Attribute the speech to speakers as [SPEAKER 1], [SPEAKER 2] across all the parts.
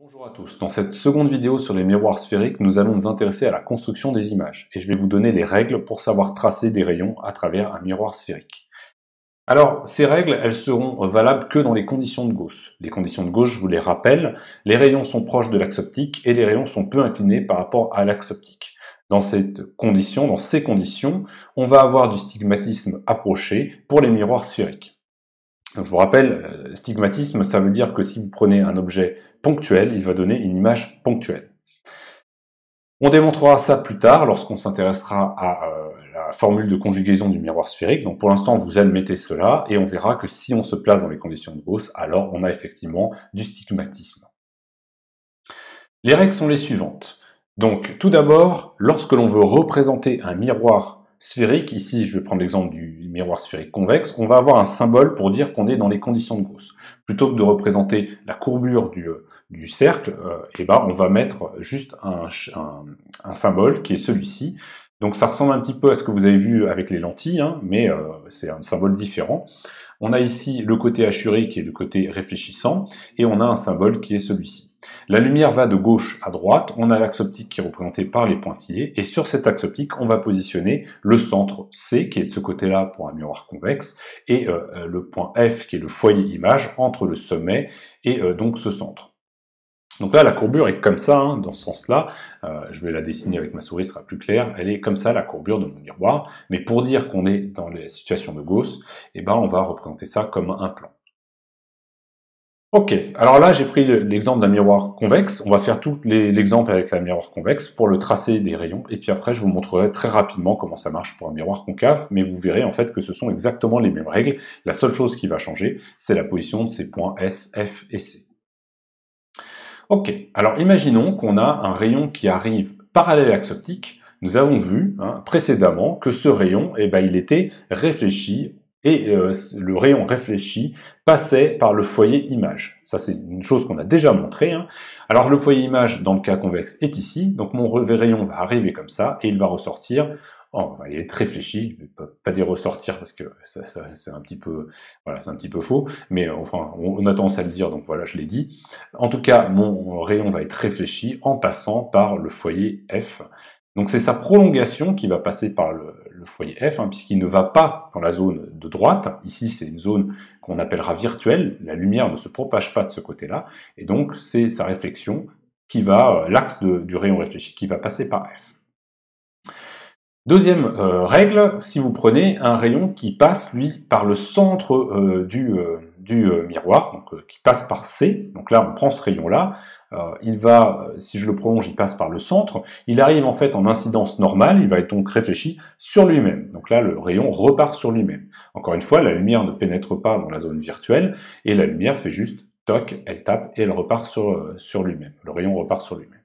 [SPEAKER 1] Bonjour à tous, dans cette seconde vidéo sur les miroirs sphériques, nous allons nous intéresser à la construction des images et je vais vous donner les règles pour savoir tracer des rayons à travers un miroir sphérique. Alors, ces règles, elles seront valables que dans les conditions de Gauss. Les conditions de Gauss, je vous les rappelle, les rayons sont proches de l'axe optique et les rayons sont peu inclinés par rapport à l'axe optique. Dans ces conditions, on va avoir du stigmatisme approché pour les miroirs sphériques. Donc, je vous rappelle, stigmatisme, ça veut dire que si vous prenez un objet ponctuel, il va donner une image ponctuelle. On démontrera ça plus tard lorsqu'on s'intéressera à la formule de conjugaison du miroir sphérique. Donc pour l'instant, vous admettez cela et on verra que si on se place dans les conditions de Gauss, alors on a effectivement du stigmatisme. Les règles sont les suivantes. Donc tout d'abord, lorsque l'on veut représenter un miroir sphérique, ici je vais prendre l'exemple du miroir sphérique convexe, on va avoir un symbole pour dire qu'on est dans les conditions de Gauss. Plutôt que de représenter la courbure du cercle, on va mettre juste un symbole qui est celui-ci. Donc ça ressemble un petit peu à ce que vous avez vu avec les lentilles, mais c'est un symbole différent. On a ici le côté hachuré qui est le côté réfléchissant, et on a un symbole qui est celui-ci. La lumière va de gauche à droite, on a l'axe optique qui est représenté par les pointillés, et sur cet axe optique, on va positionner le centre C, qui est de ce côté-là pour un miroir convexe, et le point F, qui est le foyer image, entre le sommet et donc ce centre. Donc là, la courbure est comme ça, dans ce sens-là. Je vais la dessiner avec ma souris, ce sera plus clair. Elle est comme ça, la courbure de mon miroir. Mais pour dire qu'on est dans les situations de Gauss, on va représenter ça comme un plan. Ok, alors là, j'ai pris l'exemple d'un miroir convexe. On va faire tout l'exemple avec la miroir convexe pour le tracer des rayons. Et puis après, je vous montrerai très rapidement comment ça marche pour un miroir concave. Mais vous verrez en fait que ce sont exactement les mêmes règles. La seule chose qui va changer, c'est la position de ces points S, F et C. Ok, alors imaginons qu'on a un rayon qui arrive parallèle à l'axe optique. Nous avons vu précédemment que ce rayon, il était réfléchi, et le rayon réfléchi passait par le foyer image. Ça, c'est une chose qu'on a déjà montré. Alors le foyer image, dans le cas convexe, est ici. Donc mon rayon va arriver comme ça, et il va ressortir. Il est réfléchi, je ne vais pas dire ressortir parce que c'est un petit peu, c'est un petit peu faux, mais enfin, on a tendance à le dire, donc voilà, je l'ai dit. En tout cas, mon rayon va être réfléchi en passant par le foyer F. Donc c'est sa prolongation qui va passer par le foyer F, puisqu'il ne va pas dans la zone de droite. Ici, c'est une zone qu'on appellera virtuelle. La lumière ne se propage pas de ce côté-là, et donc c'est sa réflexion qui va, l'axe du rayon réfléchi, qui va passer par F. Deuxième règle, si vous prenez un rayon qui passe, lui, par le centre du miroir, donc qui passe par C, donc là on prend ce rayon-là, il va, si je le prolonge, il passe par le centre, il arrive en fait en incidence normale, il va être donc réfléchi sur lui-même. Donc là le rayon repart sur lui-même. Encore une fois, la lumière ne pénètre pas dans la zone virtuelle, et la lumière fait juste toc, elle tape, et elle repart sur lui-même. Le rayon repart sur lui-même.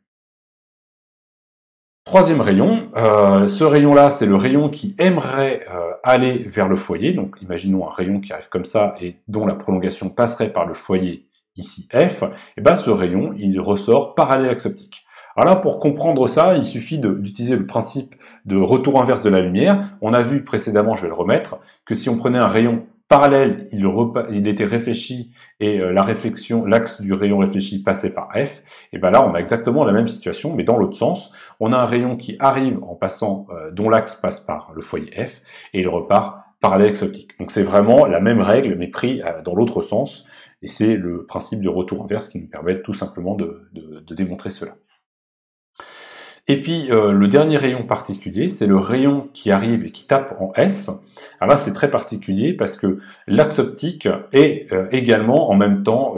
[SPEAKER 1] Troisième rayon, ce rayon-là, c'est le rayon qui aimerait aller vers le foyer. Donc imaginons un rayon qui arrive comme ça et dont la prolongation passerait par le foyer ici F. Et ce rayon, il ressort parallèle à l'axe optique. Alors là, pour comprendre ça, il suffit d'utiliser le principe de retour inverse de la lumière. On a vu précédemment, je vais le remettre, que si on prenait un rayon parallèle, il était réfléchi et la réflexion, l'axe du rayon réfléchi passait par F, et là on a exactement la même situation, mais dans l'autre sens. On a un rayon qui arrive en passant, dont l'axe passe par le foyer F, et il repart parallèle à l'axe optique. Donc c'est vraiment la même règle, mais pris dans l'autre sens, et c'est le principe du retour inverse qui nous permet tout simplement de démontrer cela. Et puis le dernier rayon particulier, c'est le rayon qui arrive et qui tape en S. Alors là, c'est très particulier parce que l'axe optique est également en même temps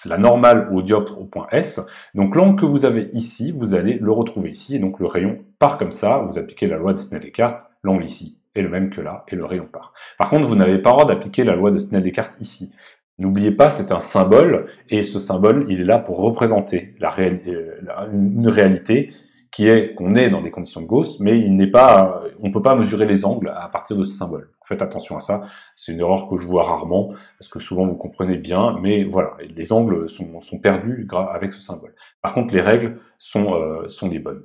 [SPEAKER 1] la normale au dioptre au point S. Donc l'angle que vous avez ici, vous allez le retrouver ici. Et donc le rayon part comme ça, vous appliquez la loi de Snell-Descartes, l'angle ici est le même que là, et le rayon part. Par contre, vous n'avez pas le droit d'appliquer la loi de Snell-Descartes ici. N'oubliez pas, c'est un symbole, et ce symbole, il est là pour représenter une réalité qui est qu'on est dans des conditions de Gauss, mais on ne peut pas mesurer les angles à partir de ce symbole. Faites attention à ça, c'est une erreur que je vois rarement, parce que souvent vous comprenez bien, mais voilà, les angles sont perdus avec ce symbole. Par contre, les règles sont les bonnes.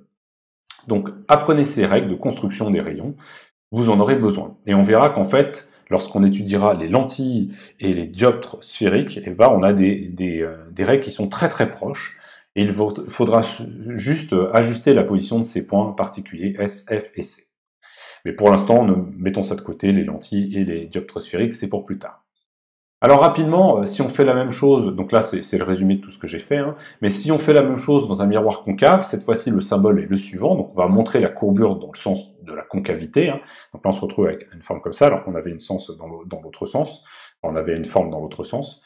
[SPEAKER 1] Donc, apprenez ces règles de construction des rayons, vous en aurez besoin. Et on verra qu'en fait, lorsqu'on étudiera les lentilles et les dioptres sphériques, eh ben, on a des règles qui sont très très proches, et il faudra juste ajuster la position de ces points particuliers S, F et C. Mais pour l'instant, mettons ça de côté, les lentilles et les dioptres sphériques, c'est pour plus tard. Alors rapidement, si on fait la même chose, donc là c'est le résumé de tout ce que j'ai fait, hein, mais si on fait la même chose dans un miroir concave, cette fois-ci le symbole est le suivant, donc on va montrer la courbure dans le sens de la concavité, hein. Donc là on se retrouve avec une forme comme ça, alors qu'on avait une sens dans l'autre sens, on avait une forme dans l'autre sens.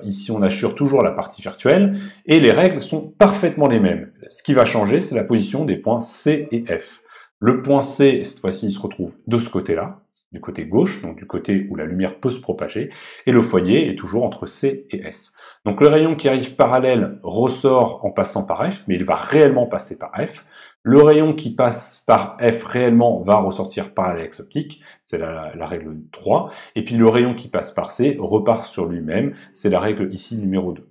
[SPEAKER 1] Ici on assure toujours la partie virtuelle, et les règles sont parfaitement les mêmes. Ce qui va changer, c'est la position des points C et F. Le point C, cette fois-ci, il se retrouve de ce côté-là, du côté gauche, donc du côté où la lumière peut se propager, et le foyer est toujours entre C et S. Donc le rayon qui arrive parallèle ressort en passant par F, mais il va réellement passer par F. Le rayon qui passe par F réellement va ressortir par l'axe optique, c'est la règle 3, et puis le rayon qui passe par C repart sur lui-même, c'est la règle ici numéro 2.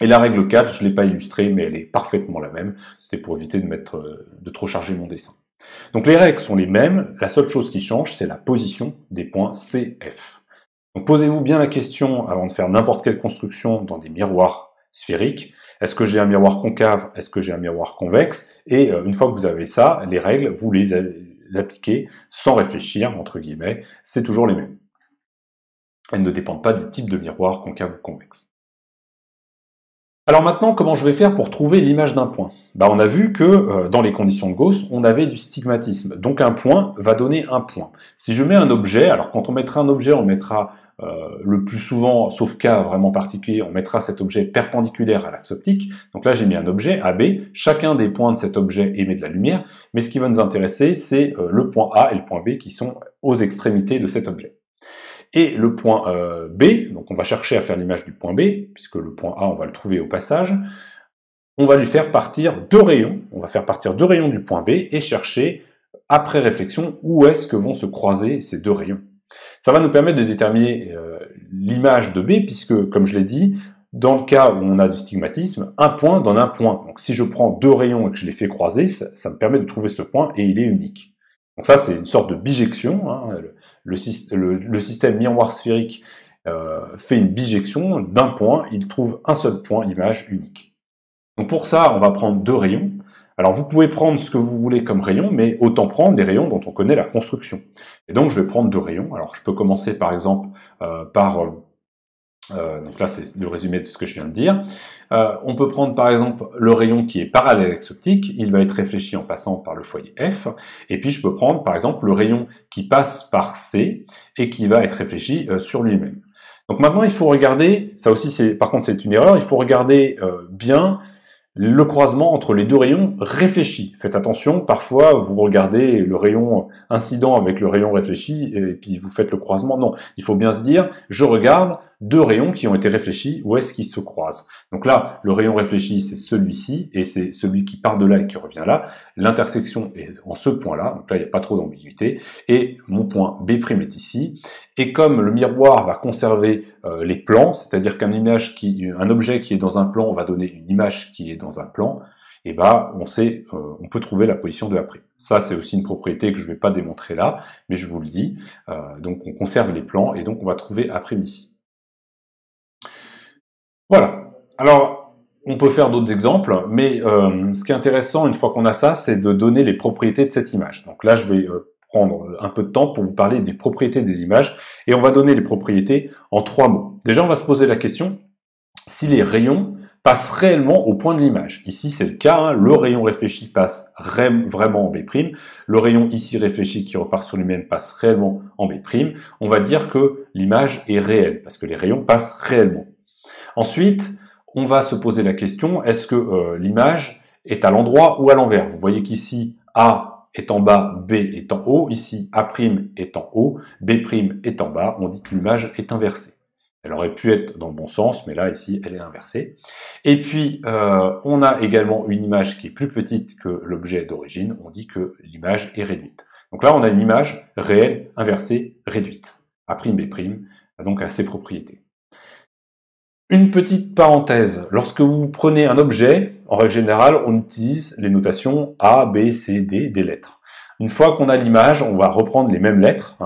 [SPEAKER 1] Et la règle 4, je ne l'ai pas illustrée, mais elle est parfaitement la même, c'était pour éviter de trop charger mon dessin. Donc les règles sont les mêmes, la seule chose qui change, c'est la position des points C, F. Donc posez-vous bien la question avant de faire n'importe quelle construction dans des miroirs sphériques. Est-ce que j'ai un miroir concave? Est-ce que j'ai un miroir convexe? Et une fois que vous avez ça, les règles, vous les appliquez sans réfléchir, entre guillemets, c'est toujours les mêmes. Elles ne dépendent pas du type de miroir concave ou convexe. Alors maintenant, comment je vais faire pour trouver l'image d'un point? On a vu que dans les conditions de Gauss, on avait du stigmatisme. Donc un point va donner un point. Si je mets un objet, alors quand on mettra un objet, on mettra le plus souvent, sauf cas vraiment particulier, on mettra cet objet perpendiculaire à l'axe optique. Donc là, j'ai mis un objet, AB. Chacun des points de cet objet émet de la lumière. Mais ce qui va nous intéresser, c'est le point A et le point B qui sont aux extrémités de cet objet. Et le point B, donc on va chercher à faire l'image du point B, puisque le point A, on va le trouver au passage, on va lui faire partir deux rayons, on va faire partir deux rayons du point B et chercher, après réflexion, où est-ce que vont se croiser ces deux rayons. Ça va nous permettre de déterminer l'image de B, puisque, comme je l'ai dit, dans le cas où on a du stigmatisme, un point donne un point. Donc si je prends deux rayons et que je les fais croiser, ça me permet de trouver ce point, et il est unique. Donc ça, c'est une sorte de bijection, hein. Le système miroir sphérique fait une bijection d'un point, il trouve un seul point, image unique. Donc pour ça, on va prendre deux rayons. Alors vous pouvez prendre ce que vous voulez comme rayon, mais autant prendre des rayons dont on connaît la construction. Et donc je vais prendre deux rayons. Alors je peux commencer par exemple par... donc là c'est le résumé de ce que je viens de dire. On peut prendre par exemple le rayon qui est parallèle à l'axe optique, il va être réfléchi en passant par le foyer F, et puis je peux prendre par exemple le rayon qui passe par C et qui va être réfléchi sur lui-même. Donc maintenant il faut regarder, ça aussi par contre c'est une erreur, il faut regarder bien le croisement entre les deux rayons réfléchis. Faites attention, parfois vous regardez le rayon incident avec le rayon réfléchi et puis vous faites le croisement. Non, il faut bien se dire, je regarde deux rayons qui ont été réfléchis, où est-ce qu'ils se croisent? Donc là, le rayon réfléchi, c'est celui-ci, et c'est celui qui part de là et qui revient là. L'intersection est en ce point-là, donc là, il n'y a pas trop d'ambiguïté, et mon point B' est ici. Et comme le miroir va conserver les plans, c'est-à-dire un objet qui est dans un plan va donner une image qui est dans un plan, et on peut trouver la position de A'. Ça, c'est aussi une propriété que je ne vais pas démontrer là, mais je vous le dis. Donc on conserve les plans, et donc on va trouver A' ici. Voilà. Alors, on peut faire d'autres exemples, mais ce qui est intéressant, une fois qu'on a ça, c'est de donner les propriétés de cette image. Donc là, je vais prendre un peu de temps pour vous parler des propriétés des images, et on va donner les propriétés en 3 mots. Déjà, on va se poser la question si les rayons passent réellement au point de l'image. Ici, c'est le cas, hein, le rayon réfléchi passe vraiment en B', le rayon ici réfléchi qui repart sur lui-même passe réellement en B'. On va dire que l'image est réelle, parce que les rayons passent réellement. Ensuite, on va se poser la question, est-ce que l'image est à l'endroit ou à l'envers? Vous voyez qu'ici, A est en bas, B est en haut. Ici, A' est en haut, B' est en bas. On dit que l'image est inversée. Elle aurait pu être dans le bon sens, mais là, ici, elle est inversée. Et puis, on a également une image qui est plus petite que l'objet d'origine. On dit que l'image est réduite. Donc là, on a une image réelle, inversée, réduite. A', B', donc à ses propriétés. Une petite parenthèse, lorsque vous prenez un objet, en règle générale, on utilise les notations A, B, C, D, des lettres. Une fois qu'on a l'image, on va reprendre les mêmes lettres,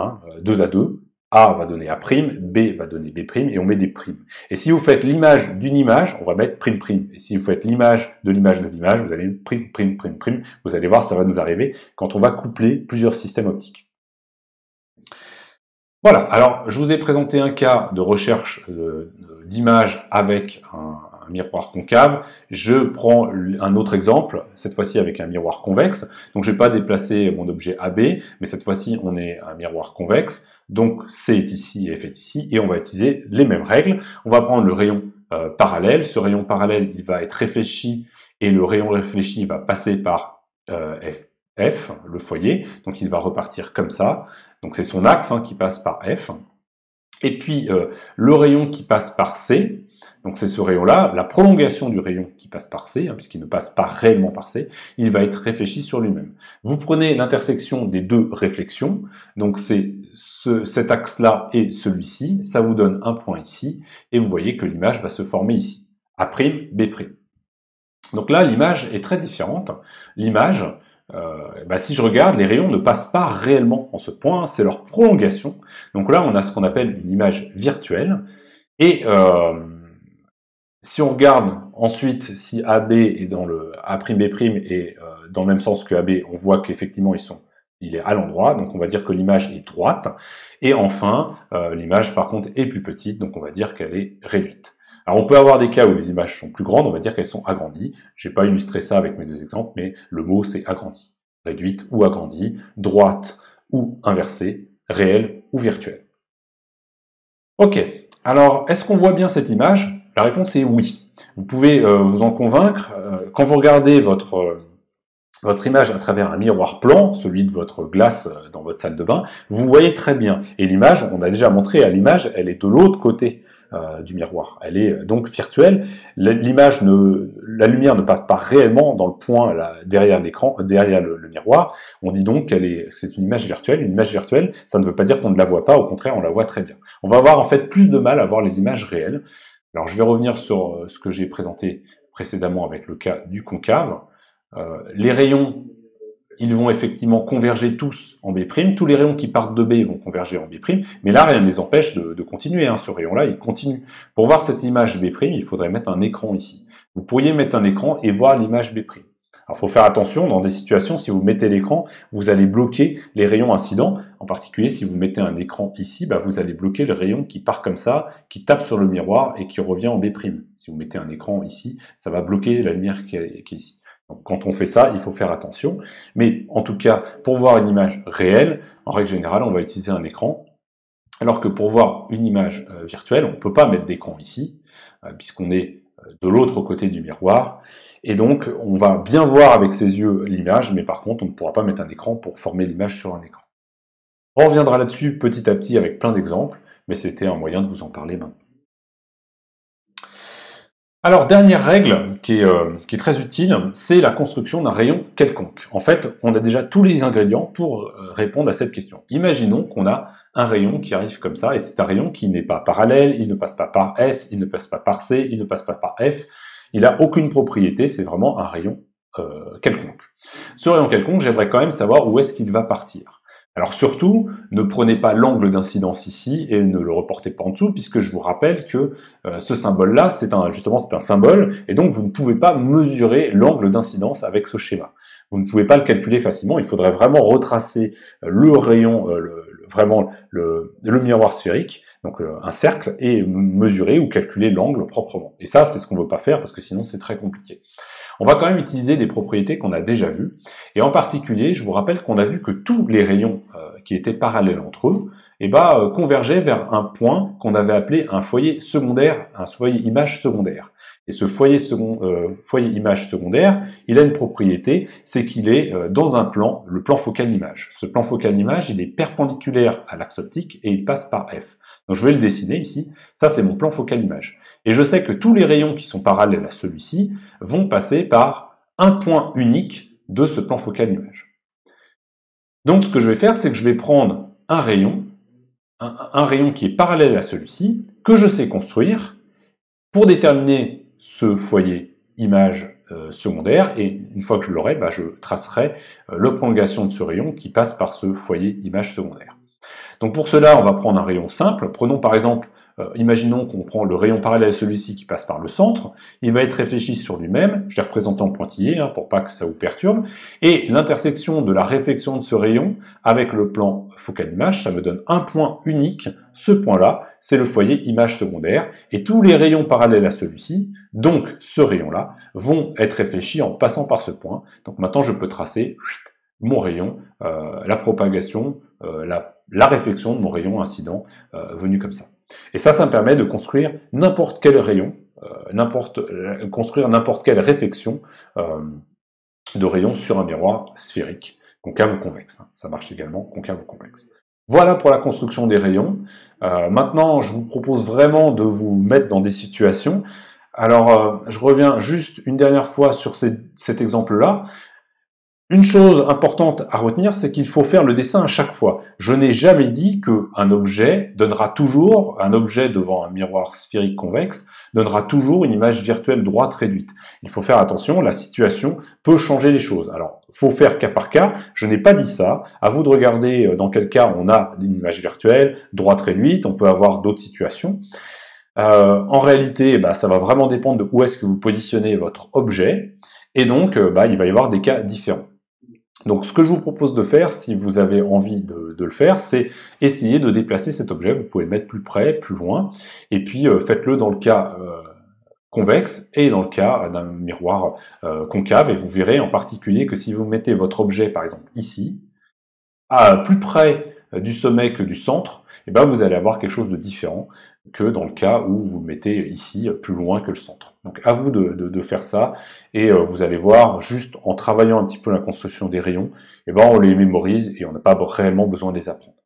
[SPEAKER 1] 2 à 2, A va donner A', B va donner B', et on met des primes. Et si vous faites l'image d'une image, on va mettre prime, prime. Et si vous faites l'image de l'image de l'image, vous allez mettre prime, prime, prime, prime. Vous allez voir, ça va nous arriver quand on va coupler plusieurs systèmes optiques. Voilà, alors je vous ai présenté un cas de recherche d'image avec un miroir concave. Je prends un autre exemple, cette fois-ci avec un miroir convexe. Donc je ne vais pas déplacer mon objet AB, mais cette fois-ci on est un miroir convexe. Donc C est ici et F est ici, et on va utiliser les mêmes règles. On va prendre le rayon parallèle. Ce rayon parallèle, il va être réfléchi, et le rayon réfléchi va passer par F, le foyer. Donc il va repartir comme ça. Donc c'est son axe qui passe par F. Et puis le rayon qui passe par C, donc c'est ce rayon-là, la prolongation du rayon qui passe par C, puisqu'il ne passe pas réellement par C, il va être réfléchi sur lui-même. Vous prenez l'intersection des deux réflexions, donc c'est cet axe-là et celui-ci, ça vous donne un point ici, et vous voyez que l'image va se former ici, A', B'. Donc là, l'image est très différente. L'image, si je regarde, les rayons ne passent pas réellement en ce point, c'est leur prolongation. Donc là, on a ce qu'on appelle une image virtuelle. Et si on regarde ensuite si AB est dans le A'B' est dans le même sens que AB, on voit qu'effectivement il est à l'endroit, donc on va dire que l'image est droite. Et enfin, l'image par contre est plus petite, donc on va dire qu'elle est réduite. Alors on peut avoir des cas où les images sont plus grandes, on va dire qu'elles sont agrandies. Je n'ai pas illustré ça avec mes deux exemples, mais le mot c'est agrandi. Réduite ou agrandie, droite ou inversée, réelle ou virtuelle. Ok, alors est-ce qu'on voit bien cette image? La réponse est oui. Vous pouvez vous en convaincre. Quand vous regardez votre image à travers un miroir plan, celui de votre glace dans votre salle de bain, vous voyez très bien. Et l'image, on a déjà montré à l'image, elle est de l'autre côté du miroir. Elle est donc virtuelle. La lumière ne passe pas réellement dans le point là, derrière l'écran, derrière le miroir. On dit donc c'est une image virtuelle. Une image virtuelle, ça ne veut pas dire qu'on ne la voit pas. Au contraire, on la voit très bien. On va avoir en fait plus de mal à voir les images réelles. Alors je vais revenir sur ce que j'ai présenté précédemment avec le cas du concave. Les rayons, ils vont effectivement converger tous en B'. Tous les rayons qui partent de B vont converger en B', mais là, rien ne les empêche de continuer. Ce rayon-là, il continue. Pour voir cette image B', il faudrait mettre un écran ici. Vous pourriez mettre un écran et voir l'image B'. Alors, il faut faire attention, dans des situations, si vous mettez l'écran, vous allez bloquer les rayons incidents. En particulier, si vous mettez un écran ici, vous allez bloquer le rayon qui part comme ça, qui tape sur le miroir et qui revient en B'. Si vous mettez un écran ici, ça va bloquer la lumière qui est ici. Donc, quand on fait ça, il faut faire attention. Mais en tout cas, pour voir une image réelle, en règle générale, on va utiliser un écran. Alors que pour voir une image virtuelle, on ne peut pas mettre d'écran ici, puisqu'on est de l'autre côté du miroir. Et donc, on va bien voir avec ses yeux l'image, mais par contre, on ne pourra pas mettre un écran pour former l'image sur un écran. On reviendra là-dessus petit à petit avec plein d'exemples, mais c'était un moyen de vous en parler maintenant. Alors, dernière règle qui est très utile, c'est la construction d'un rayon quelconque. En fait, on a déjà tous les ingrédients pour répondre à cette question. Imaginons qu'on a un rayon qui arrive comme ça, et c'est un rayon qui n'est pas parallèle, il ne passe pas par S, il ne passe pas par C, il ne passe pas par F, il n'a aucune propriété, c'est vraiment un rayon quelconque. Ce rayon quelconque, j'aimerais quand même savoir où est-ce qu'il va partir. Alors surtout, ne prenez pas l'angle d'incidence ici et ne le reportez pas en dessous, puisque je vous rappelle que ce symbole-là, justement c'est un symbole, et donc vous ne pouvez pas mesurer l'angle d'incidence avec ce schéma. Vous ne pouvez pas le calculer facilement, il faudrait vraiment retracer le rayon, vraiment le miroir sphérique, donc un cercle, et mesurer ou calculer l'angle proprement. Et ça, c'est ce qu'on ne veut pas faire, parce que sinon c'est très compliqué. On va quand même utiliser des propriétés qu'on a déjà vues, et en particulier, je vous rappelle qu'on a vu que tous les rayons qui étaient parallèles entre eux, convergeaient vers un point qu'on avait appelé un foyer secondaire, un foyer image secondaire. Et ce foyer image secondaire, il a une propriété, c'est qu'il est dans un plan, le plan focal image. Ce plan focal image, il est perpendiculaire à l'axe optique et il passe par F. Donc je vais le dessiner ici, ça c'est mon plan focal image. Et je sais que tous les rayons qui sont parallèles à celui-ci vont passer par un point unique de ce plan focal image. Donc ce que je vais faire, c'est que je vais prendre un rayon qui est parallèle à celui-ci, que je sais construire, pour déterminer ce foyer image secondaire, et une fois que je l'aurai, je tracerai la prolongation de ce rayon qui passe par ce foyer image secondaire. Donc pour cela, on va prendre un rayon simple. Prenons par exemple, imaginons qu'on prend le rayon parallèle à celui-ci qui passe par le centre. Il va être réfléchi sur lui-même. Je l'ai représenté en pointillé pour pas que ça vous perturbe. Et l'intersection de la réflexion de ce rayon avec le plan focal image, ça me donne un point unique. Ce point-là, c'est le foyer image secondaire. Et tous les rayons parallèles à celui-ci, donc ce rayon-là, vont être réfléchis en passant par ce point. Donc maintenant, je peux tracer mon rayon, la propagation, la réflexion de mon rayon incident venu comme ça. Et ça me permet de construire n'importe quel rayon, construire n'importe quelle réflexion de rayon sur un miroir sphérique, concave ou convexe. Ça marche également concave ou convexe. Voilà pour la construction des rayons. Maintenant, je vous propose vraiment de vous mettre dans des situations. Alors, je reviens juste une dernière fois sur cet exemple-là. Une chose importante à retenir, c'est qu'il faut faire le dessin à chaque fois. Je n'ai jamais dit qu'un objet donnera toujours, un objet devant un miroir sphérique convexe, donnera toujours une image virtuelle droite réduite. Il faut faire attention, la situation peut changer les choses. Alors, faut faire cas par cas, je n'ai pas dit ça. À vous de regarder dans quel cas on a une image virtuelle, droite réduite, on peut avoir d'autres situations. En réalité, ça va vraiment dépendre de où est-ce que vous positionnez votre objet, et donc il va y avoir des cas différents. Donc ce que je vous propose de faire, si vous avez envie de le faire, c'est essayer de déplacer cet objet. Vous pouvez le mettre plus près, plus loin, et puis faites-le dans le cas convexe et dans le cas d'un miroir concave, et vous verrez en particulier que si vous mettez votre objet par exemple ici, plus près du sommet que du centre, vous allez avoir quelque chose de différent que dans le cas où vous le mettez ici plus loin que le centre. Donc à vous de faire ça, et vous allez voir, juste en travaillant un petit peu la construction des rayons, on les mémorise et on n'a pas réellement besoin de les apprendre.